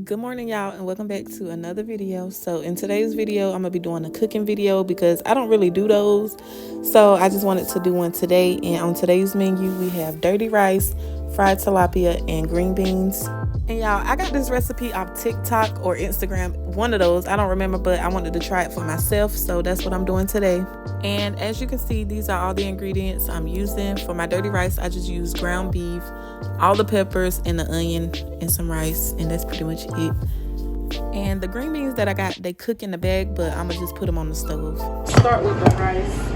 Good morning, y'all, and welcome back to another video. So in today's video, I'm gonna be doing a cooking video because I don't really do those, so I just wanted to do one today. And on today's menu we have dirty rice, fried tilapia, and green beans. And y'all, I got this recipe off TikTok or Instagram, one of those, I don't remember, but I wanted to try it for myself, so that's what I'm doing today. And as you can see, these are all the ingredients I'm using. For my dirty rice, I just use ground beef, all the peppers, and the onion, and some rice, and that's pretty much it. And the green beans that I got, they cook in the bag, but I'm gonna just put them on the stove. Start with the rice.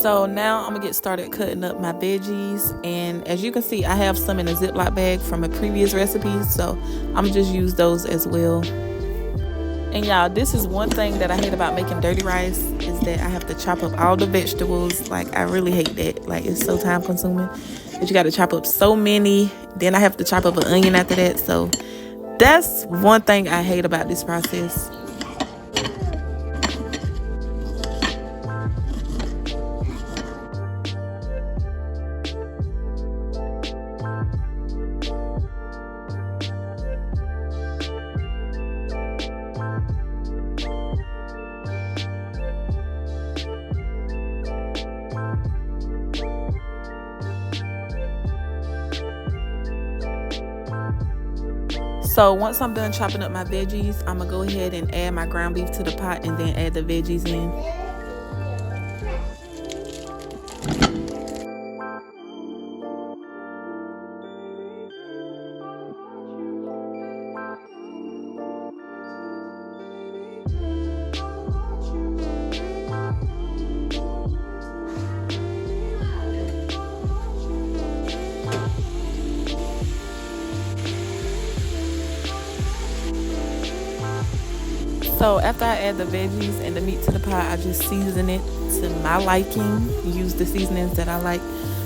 So now I'm gonna get started cutting up my veggies, and as you can see, I have some in a Ziploc bag from a previous recipe, so I'm just use those as well. And y'all, this is one thing that I hate about making dirty rice, is that I have to chop up all the vegetables. Like, I really hate that. Like, it's so time consuming that you got to chop up so many, then I have to chop up an onion after that. So that's one thing I hate about this process. So once I'm done chopping up my veggies, I'm gonna go ahead and add my ground beef to the pot and then add the veggies in. So after I add the veggies and the meat to the pot, I just season it to my liking. Use the seasonings that I like.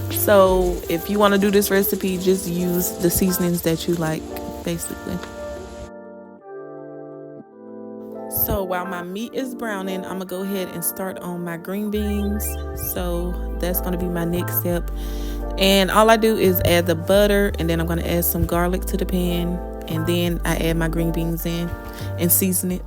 So if you want to do this recipe, just use the seasonings that you like, basically. So while my meat is browning, I'm gonna go ahead and start on my green beans. So that's gonna be my next step. And all I do is add the butter, and then I'm gonna add some garlic to the pan, and then I add my green beans in and season it.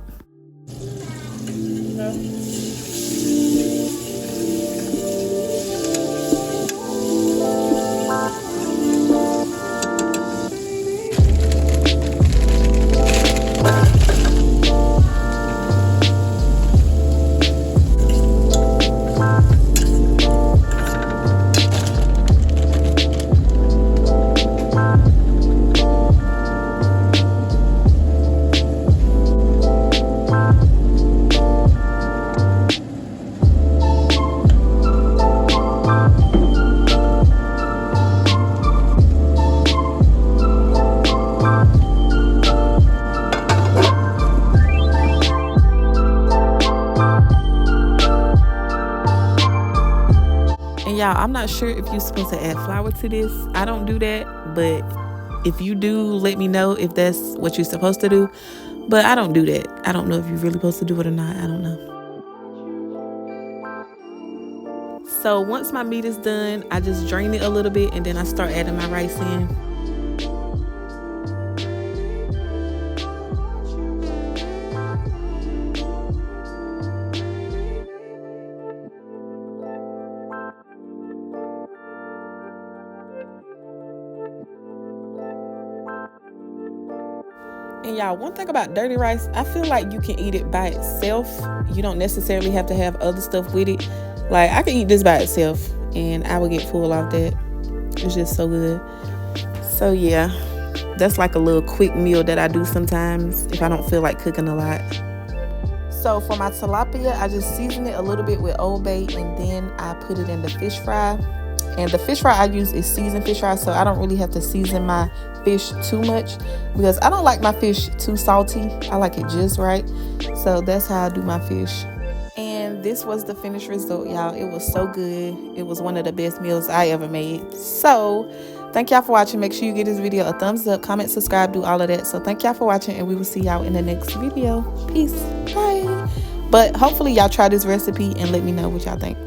Y'all, I'm not sure if you're supposed to add flour to this. I don't do that, but if you do, let me know if that's what you're supposed to do. But I don't do that. I don't know if you're really supposed to do it or not. I don't know. So once my meat is done, I just drain it a little bit, and then I start adding my rice in. And y'all, one thing about dirty rice, I feel like you can eat it by itself. You don't necessarily have to have other stuff with it. Like, I can eat this by itself and I would get full off that. It's just so good. So yeah, that's like a little quick meal that I do sometimes if I don't feel like cooking a lot. So for my tilapia, I just season it a little bit with Old Bay, and then I put it in the fish fry. And the fish fry I use is seasoned fish fry, so I don't really have to season my fish too much because I don't like my fish too salty. I like it just right. So that's how I do my fish. And this was the finished result, y'all. It was so good. It was one of the best meals I ever made. So thank y'all for watching. Make sure you give this video a thumbs up, comment, subscribe, do all of that. So thank y'all for watching, and we will see y'all in the next video. Peace. Bye. But hopefully y'all try this recipe and let me know what y'all think.